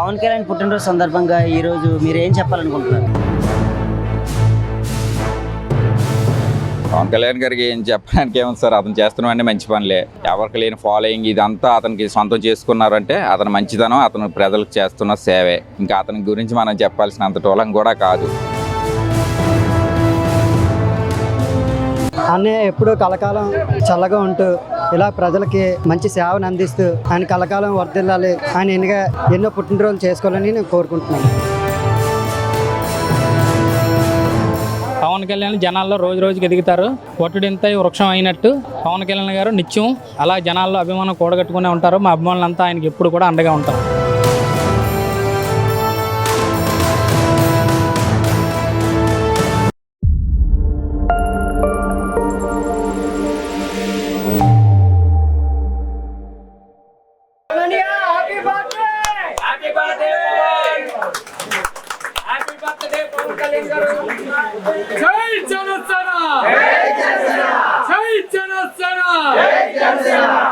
పవన్ కళ్యాణ్ పుట్టినరోజు సందర్భంగా ఈరోజు మీరు ఏం చెప్పాలనుకుంటున్నారు? పవన్ కళ్యాణ్ గారికి ఏం చెప్పడానికి ఏముంది సార్, అతను చేస్తున్నవన్నీ మంచి పనులే. ఎవరికి లేని ఫాలోయింగ్ ఇదంతా అతనికి సొంతం చేసుకున్నారంటే అతను మంచిదనం, అతను ప్రజలకు చేస్తున్న సేవే. ఇంకా అతని గురించి మనం చెప్పాల్సినంత టోలం కూడా కాదు. అన్నయ్య ఎప్పుడూ కలకాలం చల్లగా ఉంటూ ఇలా ప్రజలకి మంచి సేవను అందిస్తూ ఆయన కలకాలం వర్ధిల్లాలి, ఆయన ఎన్నో పుట్టినరోజులు చేసుకోవాలని నేను కోరుకుంటున్నాను. పవన్ కళ్యాణ్ జనాల్లో రోజు రోజుకి ఎదుగుతారు. ఒట్టుడింత వృక్షం అయినట్టు పవన్ కళ్యాణ్ గారు నిత్యం అలా జనాల్లో అభిమానం కూడగట్టుకునే ఉంటారు. మా అభిమానులంతా ఆయనకి ఎప్పుడు కూడా అండగా ఉంటారు. జై జనసేన, జై జనసేన,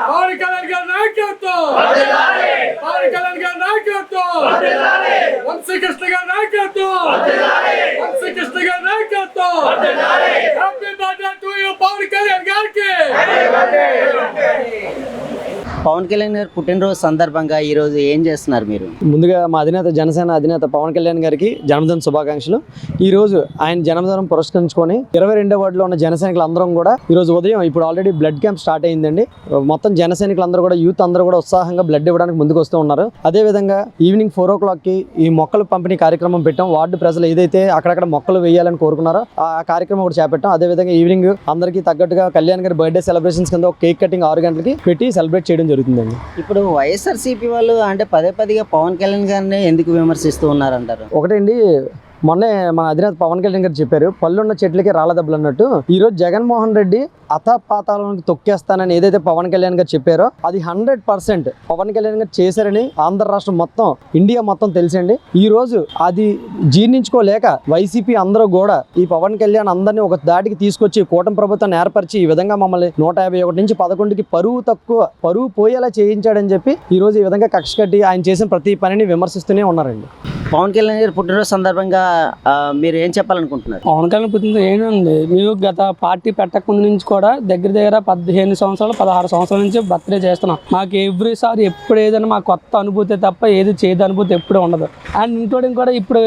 పవన్ కళ్యాణ్ గారి నాయకత్వం, పవన్ కళ్యాణ్ గారి నాయకత్వం, వంశీకృష్ణ గారి నాయకత్వం, వంశీకృష్ణ గారి నాయకత్వం. Happy birthday to you Pawan Kalyan గారికి. పవన్ కళ్యాణ్ గారు పుట్టినరోజు సందర్భంగా ఈరోజు ఏం చేస్తున్నారు మీరు? ముందుగా మా జనసేన అధినేత పవన్ కళ్యాణ్ గారికి జన్మదిన శుభాకాంక్షలు. ఈరోజు ఆయన జన్మదినం పురస్కరించుకొని 22వ వార్డులో ఉన్న జన సైనికులు అందరం కూడా ఈరోజు ఉదయం ఇప్పుడు ఆల్రెడీ బ్లడ్ క్యాంప్ స్టార్ట్ అయిందండి. మొత్తం జన సైనికులు అందరూ కూడా యూత్ అందరూ కూడా ఉత్సాహంగా బ్లడ్ ఇవ్వడానికి ముందుకు వస్తూ ఉన్నారు. అదేవిధంగా ఈవినింగ్ 4 o'clockకి ఈ మొక్కలు పంపిణీ కార్యక్రమం పెట్టాం. వార్డు ప్రజలు ఏదైతే అక్కడక్కడ మొక్కలు వేయాలని కోరుకున్నారో ఆ కార్యక్రమం కూడా చేపట్టాం. అదేవిధంగా ఈవినింగ్ అందరికీ తగ్గట్టుగా కళ్యాణ్ గారి బర్త్డే సెలబ్రేషన్స్ కింద ఒక కేక్ కటింగ్ 6 గంటలకి పెట్టి సెలబ్రేట్ చేయడం జరుగుతుందండి. ఇప్పుడు వైఎస్ఆర్సీపీ వాళ్ళు అంటే పదే పవన్ కళ్యాణ్ గారిని ఎందుకు విమర్శిస్తూ ఉన్నారంటారు? ఒకటండి, మొన్నే మన అధినేత పవన్ కళ్యాణ్ గారు చెప్పారు, పళ్ళున్న చెట్లకి రాళ్ళ దెబ్బలు అన్నట్టు. ఈరోజు జగన్మోహన్ రెడ్డి అథపాతాలకు తొక్కేస్తానని ఏదైతే పవన్ కళ్యాణ్ గారు చెప్పారో అది 100% పవన్ కళ్యాణ్ గారు చేశారని ఆంధ్ర రాష్ట్రం మొత్తం, ఇండియా మొత్తం తెలుసండి. ఈ రోజు అది జీర్ణించుకోలేక వైసీపీ అందరూ కూడా ఈ పవన్ కళ్యాణ్ అందరినీ ఒక దాటికి తీసుకొచ్చి కూటమి ప్రభుత్వాన్ని ఏర్పరిచి ఈ విధంగా మమ్మల్ని 151 నుంచి 11కి పరువు పోయేలా చేయించాడని చెప్పి ఈ రోజు ఈ విధంగా కక్ష కట్టి ఆయన చేసిన ప్రతి పనిని విమర్శిస్తూనే ఉన్నారండి. పవన్ కళ్యాణ్ గారు పుట్టినరోజు సందర్భంగా మీరు ఏం చెప్పాలనుకుంటున్నారు? పవన్ కళ్యాణ్ పుట్టినరోజు ఏంటండి, మేము గత పార్టీ పెట్టక ముందు నుంచి కూడా దగ్గర 15 సంవత్సరాలు 16 సంవత్సరాల నుంచి బర్త్డే చేస్తున్నాం. మాకు ఎవ్రీసారి ఎప్పుడు ఏదైనా మా కొత్త అనుభూతి తప్ప ఏది చేదు అనుభూతి ఎప్పుడు ఉండదు. అండ్ ఇంక్లూడింగ్ కూడా ఇప్పుడు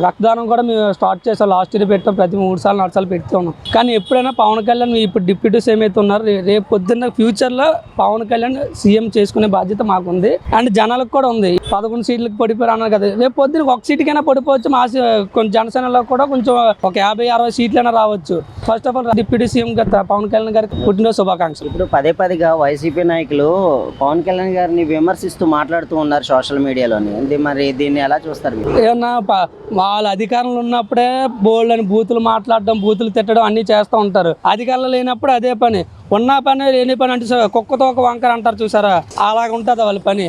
రక్తదానం కూడా మేము స్టార్ట్ చేసాం. లాస్ట్ ఇయర్ పెట్టాం, ప్రతి 3 సార్లు 4 సార్లు పెడుతూ ఉన్నాం. కానీ ఎప్పుడైనా పవన్ కళ్యాణ్ ఇప్పుడు డిప్యూటీస్ ఏమైతే ఉన్నారు, రేపు పొద్దున్న ఫ్యూచర్లో పవన్ కళ్యాణ్ సీఎం చేసుకునే బాధ్యత మాకుంది. అండ్ జనాలకు కూడా ఉంది. 11 సీట్లకు పడిపోయారు అన్నారు కదా, రేపు పొద్దున్న ఒక సీటుకైనా పడిపోవచ్చు. మా కొంచెం జనసేనలో కూడా కొంచెం ఒక 50-60 సీట్లైనా రావచ్చు. First of all deputy CM Pawan Kalyan గారికి పుట్టినరోజు శుభాకాంక్షలు. ఇప్పుడు పదేగా వైసీపీ నాయకులు పవన్ కళ్యాణ్ గారిని విమర్శిస్తూ మాట్లాడుతూ ఉన్నారు సోషల్ మీడియాలోని. మరి దీన్ని ఎలా చూస్తారు మీరు? ఏమన్నా వాళ్ళ అధికారంలో ఉన్నప్పుడే బోల్డ్ అని బూతులు మాట్లాడడం, బూతులు తిట్టడం అన్నీ చేస్తూ ఉంటారు. అధికారంలో లేనప్పుడు అదే పని, ఉన్న పని లేని పని అంటే కుక్కతో ఒక వంకర అంటారు చూసారా, అలాగ ఉంటుంది వాళ్ళ పని.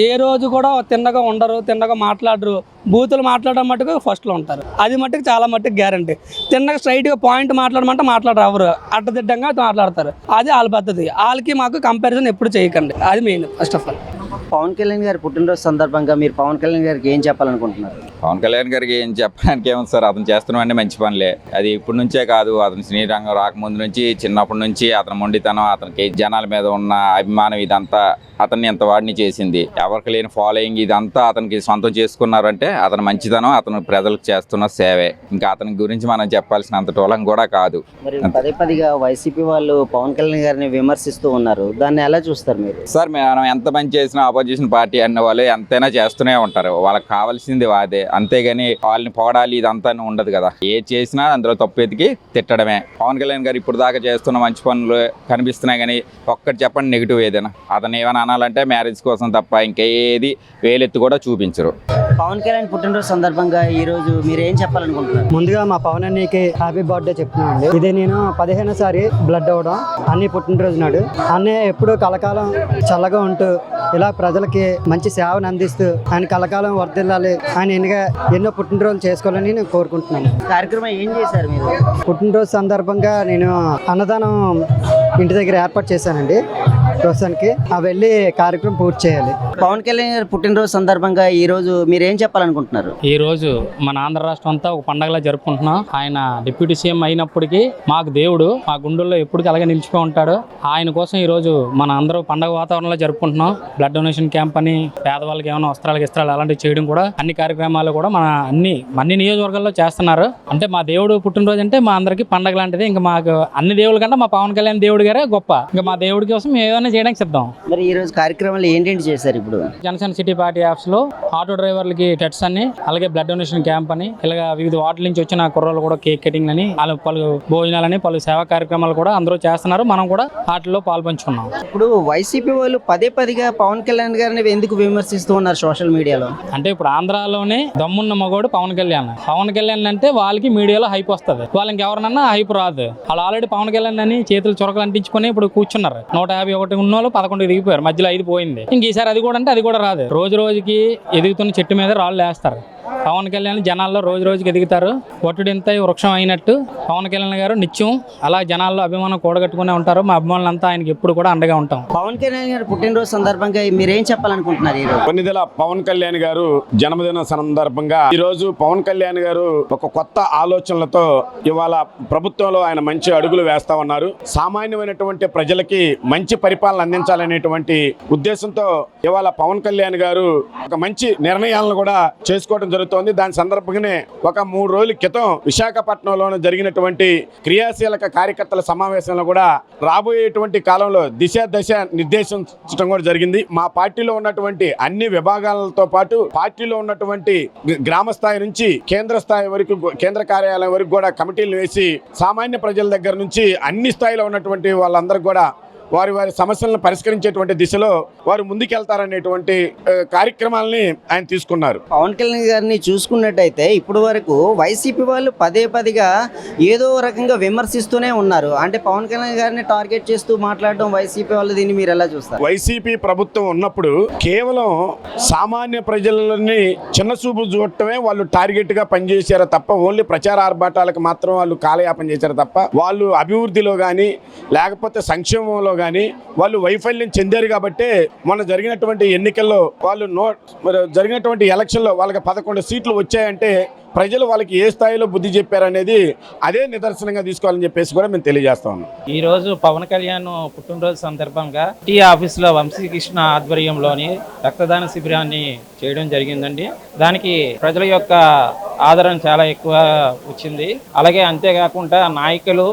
ఏ రోజు కూడా తిన్నగా ఉండరు, తిన్నగా మాట్లాడరు. బూతులు మాట్లాడడం మట్టుకు ఫస్ట్లో ఉంటారు. అది మట్టుకు చాలా మట్టుకు గ్యారంటీ. తిన్నగా స్ట్రైట్గా పాయింట్ మాట్లాడమంటే మాట్లాడరు, ఎవరు అడ్డదిడ్డంగా మాట్లాడతారు. అది వాళ్ళ పద్ధతి. వాళ్ళకి మాకు కంపారిజన్ ఎప్పుడు చేయకండి, అది main first of all. Pawan Kalyan గారి పుట్టినరోజు సందర్భంగా మీరు పవన్ కళ్యాణ్ గారికి ఏం చెప్పాలనుకుంటున్నారు? పవన్ కళ్యాణ్ గారికి ఏం చెప్పడానికి ఏముంది సార్, అతను చేస్తున్నవన్నీ మంచి పనులే. అది ఇప్పటి నుంచే కాదు, అతను శ్రీరంగం రాకముందు నుంచి, చిన్నప్పటి నుంచి అతని మొండితనం, అతనికి జనాల మీద ఉన్న అభిమానం ఇదంతా అతన్ని ఎంత వాడిని చేసింది. ఎవరికి లేని ఫాలోయింగ్ ఇదంతా అతనికి సొంతం చేసుకున్నారంటే అతను మంచిదనం, అతను ప్రజలకు చేస్తున్న సేవే. ఇంకా అతని గురించి మనం చెప్పాల్సినంత టోలం కూడా కాదు. మరి పదేగా వైసీపీ వాళ్ళు పవన్ కళ్యాణ్ గారిని విమర్శిస్తూ ఉన్నారు, దాన్ని ఎలా చూస్తారు మీరు? సార్, మనం ఎంత పని చేసినా ఆపోజిషన్ పార్టీ అన్న వాళ్ళు ఎంతైనా చేస్తూనే ఉంటారు. వాళ్ళకి కావాల్సింది వాదే, అంతేగాని వాళ్ళని పోడాలి ఇదంతా ఉండదు కదా. ఏ చేసినా అందులో తప్పు ఎతికి తిట్టడమే. పవన్ కళ్యాణ్ గారు ఇప్పుడు దాకా చేస్తున్న మంచి పనులు కనిపిస్తున్నాయి, కానీ ఒక్కటి చెప్పండి నెగిటివ్ ఏదైనా. అతను ఏమైనా అనాలంటే మ్యారేజ్ కోసం తప్ప ఇంకేది వేలెత్తి కూడా చూపించరు. పవన్ కళ్యాణ్ పుట్టినరోజు సందర్భంగా ఈరోజు మీరు ఏం చెప్పాలనుకుంటున్నారు? ముందుగా మా పవన్ అన్నయ్యకి హ్యాపీ బర్త్డే చెప్తున్నానండి. ఇది నేను 15సారి బ్లడ్ అవ్వడం అన్ని పుట్టినరోజు నాడు. అన్నయ్య ఎప్పుడూ కలకాలం చల్లగా ఉంటూ ఇలా ప్రజలకి మంచి సేవను అందిస్తూ ఆయన కలకాలం వర్ధిల్లాలి, ఆయన ఎన్నో పుట్టినరోజులు చేసుకోవాలని నేను కోరుకుంటున్నాను. కార్యక్రమం ఏం చేశారు మీరు? పుట్టినరోజు సందర్భంగా నేను అన్నదానం ఇంటి దగ్గర ఏర్పాటు చేశానండి. ప్రస్తుతానికి ఆ వెళ్ళి కార్యక్రమం పూర్తి చేయాలి. పవన్ కళ్యాణ్ గారి పుట్టినరోజు సందర్భంగా ఈ రోజు మీరు ఏం చెప్పాలనుకుంటున్నారు? ఈ రోజు మన ఆంధ్ర రాష్ట్రం అంతా ఒక పండగలా జరుపుకుంటున్నాం. ఆయన డిప్యూటీ సీఎం అయినప్పటికీ మాకు దేవుడు మా గుండెల్లో ఎప్పటికీ అలాగే నిలిచిపోయి ఉంటాడు. ఆయన కోసం ఈ రోజు మన అందరూ పండగ వాతావరణంలో జరుపుకుంటున్నాం. బ్లడ్ డొనేషన్ క్యాంప్ అని, పేదవాళ్ళకి ఏమైనా వస్త్రాలు అలాంటివి చేయడం కూడా, అన్ని కార్యక్రమాలు కూడా మన అన్ని నియోజకవర్గాల్లో చేస్తున్నారు. అంటే మా దేవుడు పుట్టినరోజు అంటే మా అందరికీ పండగ లాంటిది. ఇంకా మాకు అన్ని దేవుళ్ళ కంటే మా పవన్ కళ్యాణ్ దేవుడు గారే గొప్ప. ఇంకా మా దేవుడి కోసం మేము ఏమైనా చేయడానికి సిద్ధం. మరి ఈ రోజు కార్యక్రమాలు ఏంటంటి చేశారు? ఇప్పుడు జనసేన సిటీ పార్టీ యాప్స్ లో ఆటో డ్రైవర్లకి టెట్స్ అని, అలాగే బ్లడ్ డొనేషన్ క్యాంప్ అని, ఇలాగా వివిధ వార్డుల నుంచి వచ్చిన కుర్రోళ్ళు కూడా కేక్ కటింగ్ అని, పలు భోజనాలని, పలు సేవా కార్యక్రమాలు కూడా అందరూ చేస్తున్నారు. మనం కూడా వాటిలో పాల్పంచుకున్నాం. ఇప్పుడు వైసీపీ వాళ్ళు పదే పవన్ కళ్యాణ్ గారిని ఎందుకు విమర్శిస్తూ ఉన్నారు సోషల్ మీడియాలో? అంటే ఇప్పుడు ఆంధ్రాలోనే దమ్మున్న మగోడు పవన్ కళ్యాణ్ అంటే వాళ్ళకి మీడియాలో హైప్ వస్తుంది. వాళ్ళకి ఎవరినన్నా హైప్ రాదు. వాళ్ళు ఆల్రెడీ పవన్ కళ్యాణ్ అని చేతులు చొరకలు అంటించుకొని ఇప్పుడు కూర్చున్నారు. 151 ఉన్న వాళ్ళు 11 దిగిపోయారు. మధ్యలో 5 పోయింది. ఇంక ఈసారి అది కూడా అంటే అది కూడా రాదు. రోజు రోజుకి ఎదుగుతున్న చెట్టు మీద రాళ్ళు వేస్తారు. పవన్ కళ్యాణ్ జనాల్లో రోజు రోజుకి ఎదుగుతారు. ఒట్టుడింత వృక్షం అయినట్టు పవన్ కళ్యాణ్ గారు నిత్యం అలా జనాల్లో అభిమానం కూడగట్టుకునే ఉంటారు. మా అభిమానులంతా ఆయనకి ఎప్పుడు కూడా అండగా ఉంటాం. పవన్ కళ్యాణ్ గారు పుట్టినరోజు సందర్భంగా మీరేం చెప్పాలనుకుంటున్నారు? ఈ రోజు కొన్నిదెల పవన్ కళ్యాణ్ గారు జన్మదిన సందర్భంగా ఈ రోజు పవన్ కళ్యాణ్ గారు ఒక కొత్త ఆలోచనలతో ఇవాళ ప్రభుత్వంలో ఆయన మంచి అడుగులు వేస్తా ఉన్నారు. సామాన్యమైనటువంటి ప్రజలకి మంచి పరిపాలన అందించాలనేటువంటి ఉద్దేశంతో ఇవాళ పవన్ కళ్యాణ్ గారు ఒక మంచి నిర్ణయాలను కూడా చేసుకోవడం జరుగుతోంది. దాని సందర్భంగానే ఒక 3 రోజుల క్రితం విశాఖపట్నంలో జరిగినటువంటి క్రియాశీలక కార్యకర్తల సమావేశంలో కూడా రాబోయేటువంటి కాలంలో దశ నిర్దేశించడం కూడా జరిగింది. మా పార్టీలో ఉన్నటువంటి అన్ని విభాగాలతో పాటు పార్టీలో ఉన్నటువంటి గ్రామ స్థాయి నుంచి కేంద్ర స్థాయి వరకు, కేంద్ర కార్యాలయం వరకు కూడా కమిటీలు వేసి సామాన్య ప్రజల దగ్గర నుంచి అన్ని స్థాయిలో ఉన్నటువంటి వాళ్ళందరూ కూడా వారి సమస్యలను పరిష్కరించేటువంటి దిశలో వారు ముందుకెళ్తారనేటువంటి కార్యక్రమాలని ఆయన తీసుకున్నారు. పవన్ కళ్యాణ్ గారిని చూసుకున్నట్టయితే ఇప్పుడు వరకు వైసీపీ వాళ్ళు పదేగా ఏదో రకంగా విమర్శిస్తూనే ఉన్నారు. అంటే పవన్ కళ్యాణ్ గారిని టార్గెట్ చేస్తూ మాట్లాడడం వైసీపీ వాళ్ళు, దీన్ని మీరు ఎలా చూస్తారు? వైసీపీ ప్రభుత్వం ఉన్నప్పుడు కేవలం సామాన్య ప్రజలని చిన్నచూపు చూడటమే వాళ్ళు టార్గెట్ గా పనిచేశారు తప్ప, ఓన్లీ ప్రచార ఆర్భాటాలకు మాత్రం వాళ్ళు కాలయాపన చేశారు తప్ప, వాళ్ళు అభివృద్ధిలో కానీ లేకపోతే సంక్షేమంలో కానీ వాళ్ళు వైఫల్యం చెందారు. కాబట్టి మొన్న జరిగినటువంటి ఎన్నికల్లో వాళ్ళు జరిగినటువంటి ఎలక్షన్లో వాళ్ళకి 11 సీట్లు వచ్చాయంటే ప్రజలు వాళ్ళకి ఏ స్థాయిలో బుద్ధి చెప్పారనేది అదే నిదర్శనంగా తీసుకోవాలని చెప్పేసి కూడా మేము తెలియజేస్తా ఉన్నాం. ఈ రోజు పవన్ కళ్యాణ్ పుట్టినరోజు సందర్భంగా టీ ఆఫీస్లో వంశీకృష్ణ ఆధ్వర్యంలోని రక్తదాన శిబిరాన్ని చేయడం జరిగిందండి. దానికి ప్రజల యొక్క ఆదరణ చాలా ఎక్కువ వచ్చింది. అలాగే అంతేకాకుండా నాయకులు,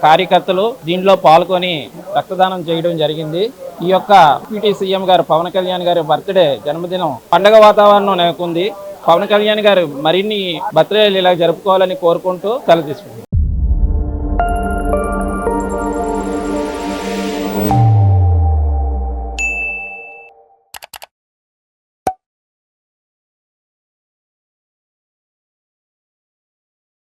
కార్యకర్తలు దీనిలో పాల్గొని రక్తదానం చేయడం జరిగింది. ఈ యొక్క డిప్యూటీ సీఎం గారు పవన్ కళ్యాణ్ గారి బర్త్డే జన్మదినం పండగ వాతావరణం నెలకొంది. పవన్ కళ్యాణ్ గారు మరిన్ని బర్త్డేలు ఇలా జరుపుకోవాలని కోరుకుంటూ సెలవు తీసుకుంటున్నాం.